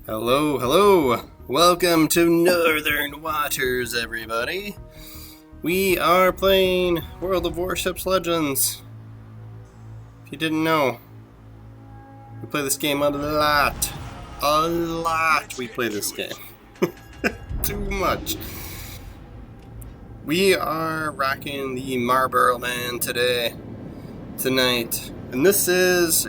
Hello, hello! Welcome to Northern Waters, everybody! We are playing World of Warships Legends. If you didn't know, we play this game a lot. A lot we play this game. Too much. We are rocking the Marlboro Man tonight. And this is,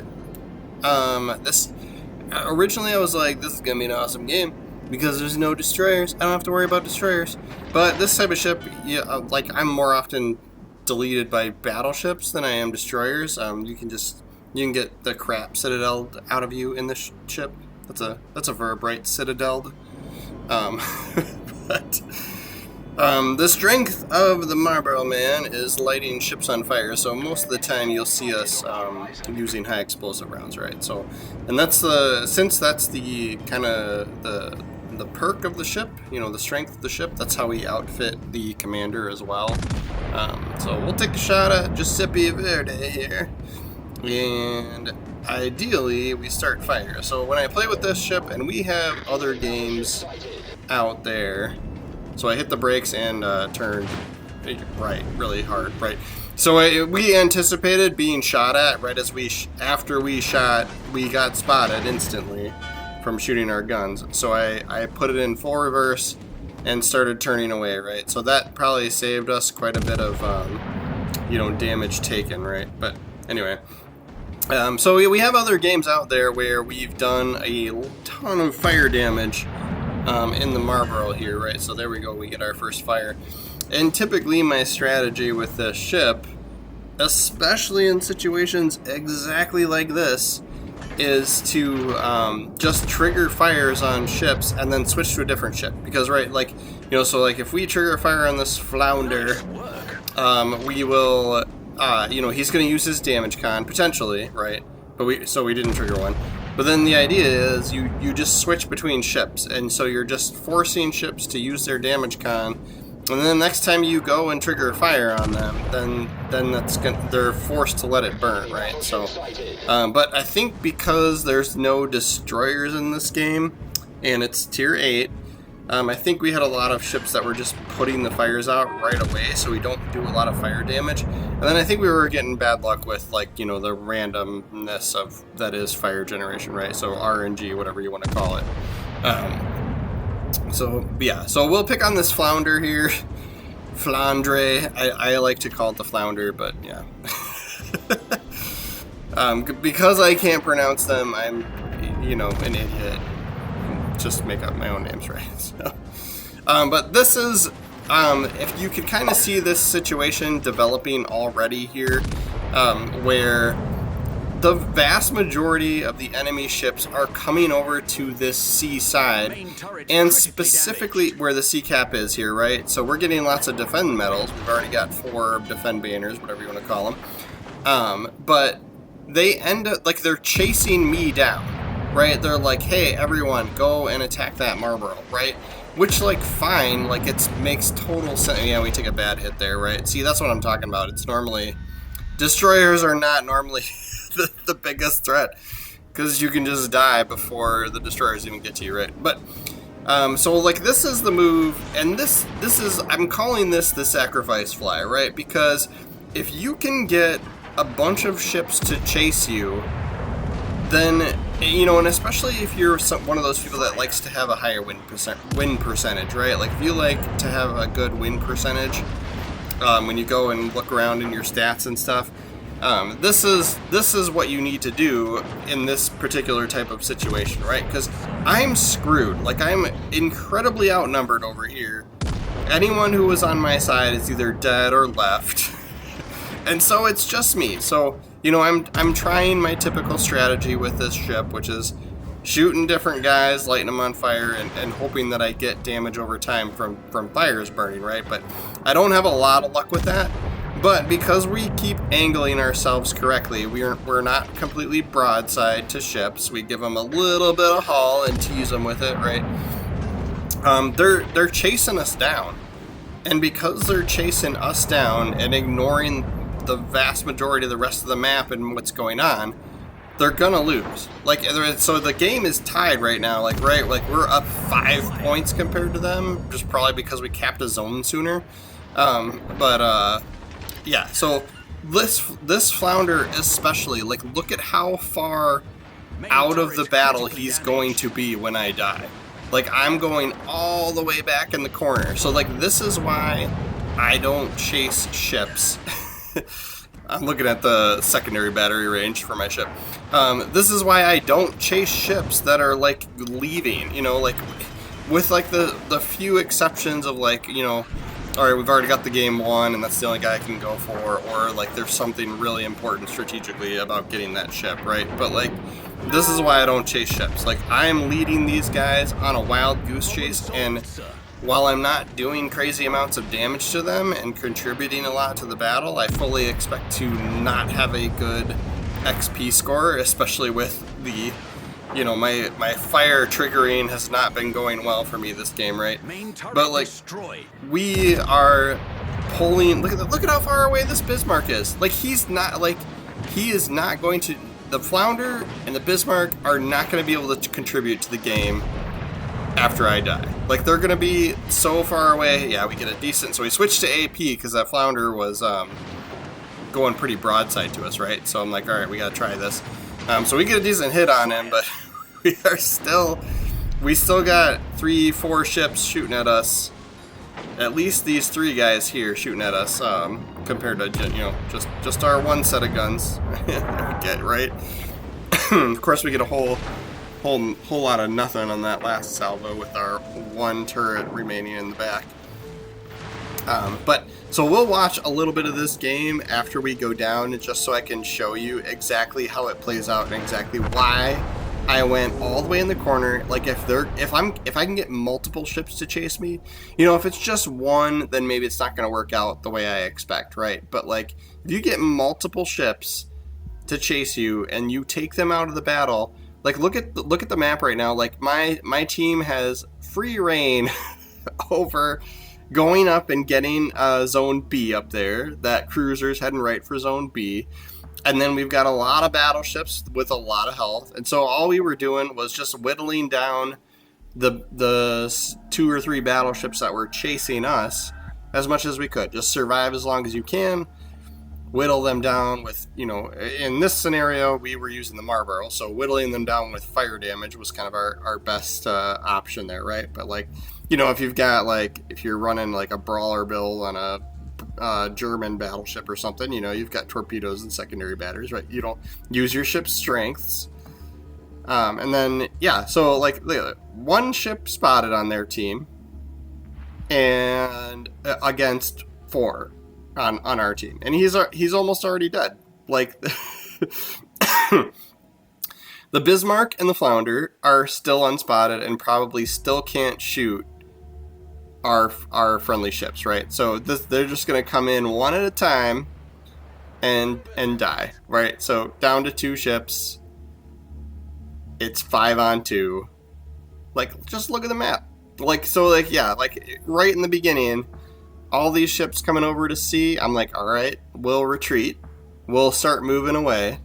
originally I was like, this is gonna be an awesome game because there's no destroyers. I don't have to worry about destroyers. But this type of ship, I'm more often deleted by battleships than I am destroyers. You can get the crap citadel out of you in this ship. That's a verb, right? Citadeled. The strength of the Marlboro Man is lighting ships on fire, so most of the time you'll see us using high explosive rounds, right? So, and since that's the kind of the perk of the ship, the strength of the ship, that's how we outfit the commander as well. So we'll take a shot at Giuseppe Verde here, and ideally we start fire. So when I play with this ship, and we have other games out there, so I hit the brakes and turned right really hard, right? So we anticipated being shot at right as after we shot, we got spotted instantly from shooting our guns. So I put it in full reverse and started turning away, right? So that probably saved us quite a bit of damage taken, right? But anyway, so we have other games out there where we've done a ton of fire damage in the Marlboro here, right? So there we go, we get our first fire. And typically my strategy with this ship, especially in situations exactly like this, is to just trigger fires on ships and then switch to a different ship. Because, right, so if we trigger fire on this flounder, we will, he's going to use his damage con, potentially, right? But we didn't trigger one. But then the idea is you just switch between ships, and so you're just forcing ships to use their damage con, and then the next time you go and trigger a fire on them, then they're forced to let it burn, right? So, but I think because there's no destroyers in this game, and it's tier 8, I think we had a lot of ships that were just putting the fires out right away, so we don't do a lot of fire damage. And then I think we were getting bad luck with, the randomness of that is fire generation, right? So RNG, whatever you want to call it. So we'll pick on this flounder here. Flandre. I like to call it the flounder, but yeah. Because I can't pronounce them, I'm, an idiot. Just make up my own names, right? So, but this is, if you could kind of see this situation developing already here, where the vast majority of the enemy ships are coming over to this sea side, and specifically where the sea cap is here, right? So we're getting lots of defend medals. We've already got 4 defend banners, whatever you want to call them. But they end up, they're chasing me down. Right, they're like, hey, everyone, go and attack that Marlboro, right? Which, fine, it makes total sense. Yeah, we take a bad hit there, right? See, that's what I'm talking about. It's normally, destroyers are not normally the biggest threat, because you can just die before the destroyers even get to you, right? But, this is the move, and this is, I'm calling this the sacrifice fly, right? Because if you can get a bunch of ships to chase you, then, and especially if you're one of those people that likes to have a higher win percentage, right? If you like to have a good win percentage, when you go and look around in your stats and stuff, this is what you need to do in this particular type of situation, right? Because I'm screwed. I'm incredibly outnumbered over here. Anyone who was on my side is either dead or left. And so it's just me. So, I'm trying my typical strategy with this ship, which is shooting different guys, lighting them on fire, and hoping that I get damage over time from fires burning, right? But I don't have a lot of luck with that. But because we keep angling ourselves correctly, we're not completely broadside to ships. We give them a little bit of haul and tease them with it, right? They're chasing us down. And because they're chasing us down and ignoring the vast majority of the rest of the map and what's going on, they're gonna lose. Like, so the game is tied right now. Like, right, like we're up 5 points compared to them, just probably because we capped a zone sooner. Yeah. So this flounder especially, like, look at how far out of the battle he's going to be when I die. Like, I'm going all the way back in the corner. So, like, this is why I don't chase ships. I'm looking at the secondary battery range for my ship. This is why I don't chase ships that are, like, leaving, you know, like, with, like, the few exceptions of, like, you know, alright, we've already got the game won, and that's the only guy I can go for, or, like, there's something really important strategically about getting that ship, right? But, like, this is why I don't chase ships. Like, I'm leading these guys on a wild goose chase, and while I'm not doing crazy amounts of damage to them and contributing a lot to the battle, I fully expect to not have a good XP score, especially with the, you know, my fire triggering has not been going well for me this game, right? But, like, we are pulling, look at how far away this Bismarck is. Like, he is not going to, the Flounder and the Bismarck are not going to be able to contribute to the game after I die. Like, they're going to be so far away. Yeah, we get a decent, so we switched to AP because that Flounder was going pretty broadside to us, right? So I'm like, all right, we got to try this. So we get a decent hit on him, but we still got 3-4 ships shooting at us. At least these 3 guys here shooting at us, compared to, you know, just our one set of guns. Get right. Of course, we get a whole lot of nothing on that last salvo with our 1 turret remaining in the back. But so we'll watch a little bit of this game after we go down, just so I can show you exactly how it plays out and exactly why I went all the way in the corner. Like, if I can get multiple ships to chase me, you know, if it's just one, then maybe it's not going to work out the way I expect, right? But, like, if you get multiple ships to chase you and you take them out of the battle, like, look at the map right now. Like, my team has free reign over going up and getting Zone B up there. That cruiser's heading right for Zone B. And then we've got a lot of battleships with a lot of health. And so all we were doing was just whittling down the 2 or 3 battleships that were chasing us as much as we could. Just survive as long as you can. Whittle them down with, you know, in this scenario, we were using the Marlboro. So whittling them down with fire damage was kind of our best option there, right? But, like, you know, if you're running, like, a brawler build on a German battleship or something, you know, you've got torpedoes and secondary batteries, right? You don't use your ship's strengths. And then, yeah, so, like, 1 ship spotted on their team and against 4 on our team, and he's almost already dead. Like, the Bismarck and the Flounder are still unspotted and probably still can't shoot our friendly ships, right? So they're just going to come in one at a time and die, right? So down to 2 ships. It's 5 on 2. Like, just look at the map. Like, so, like, yeah, like, right in the beginning, all these ships coming over to sea, I'm like, all right, we'll retreat. We'll start moving away.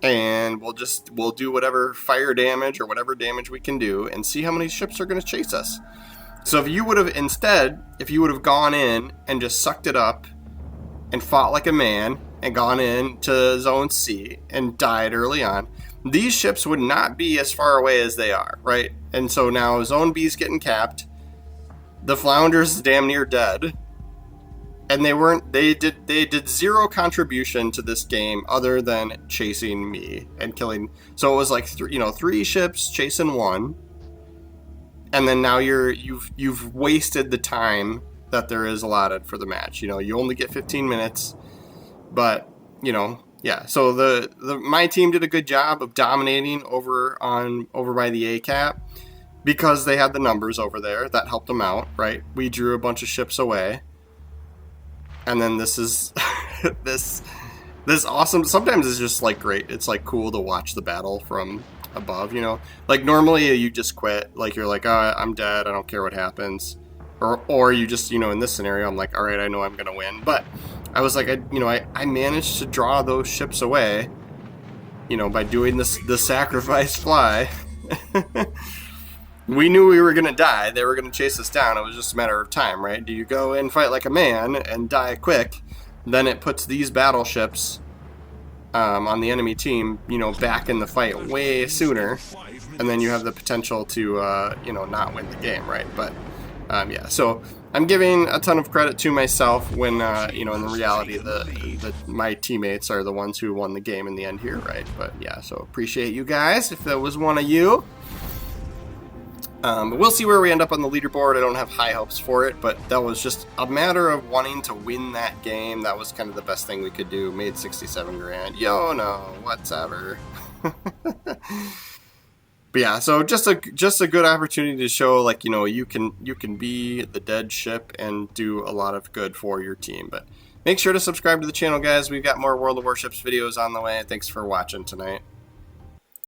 And we'll do whatever fire damage or whatever damage we can do and see how many ships are going to chase us. So if you would have gone in and just sucked it up and fought like a man and gone in to Zone C and died early on, these ships would not be as far away as they are, right? And so now Zone B's getting capped. The Flounder's damn near dead. And they did 0 contribution to this game other than chasing me and killing. So it was like 3 ships chasing 1. And then now you've wasted the time that there is allotted for the match. You know, you only get 15 minutes, but, you know, yeah. So my team did a good job of dominating over by the A cap because they had the numbers over there that helped them out, right? We drew a bunch of ships away, and then this is this awesome. Sometimes it's just, like, great. It's, like, cool to watch the battle from above, you know. Like, normally you just quit. Like, you're like, oh, I'm dead, I don't care what happens. Or you just, you know, in this scenario, I'm like, all right, I know I'm gonna win. But I was like, I managed to draw those ships away you know, by doing this the sacrifice fly, we knew we were gonna die. They were gonna chase us down. It was just a matter of time, right? Do you go and fight like a man and die quick? Then it puts these battleships on the enemy team, you know, back in the fight way sooner, and then you have the potential to, you know, not win the game, right? But yeah, so I'm giving a ton of credit to myself when, you know, in the reality, my teammates are the ones who won the game in the end here, right? But yeah, so appreciate you guys if that was one of you. But we'll see where we end up on the leaderboard. I don't have high hopes for it, but that was just a matter of wanting to win that game. That was kind of the best thing we could do. Made 67 grand. Yo, no, whatever. But yeah, so just a good opportunity to show, like, you know, you can be the dead ship and do a lot of good for your team. But make sure to subscribe to the channel, guys. We've got more World of Warships videos on the way. Thanks for watching tonight.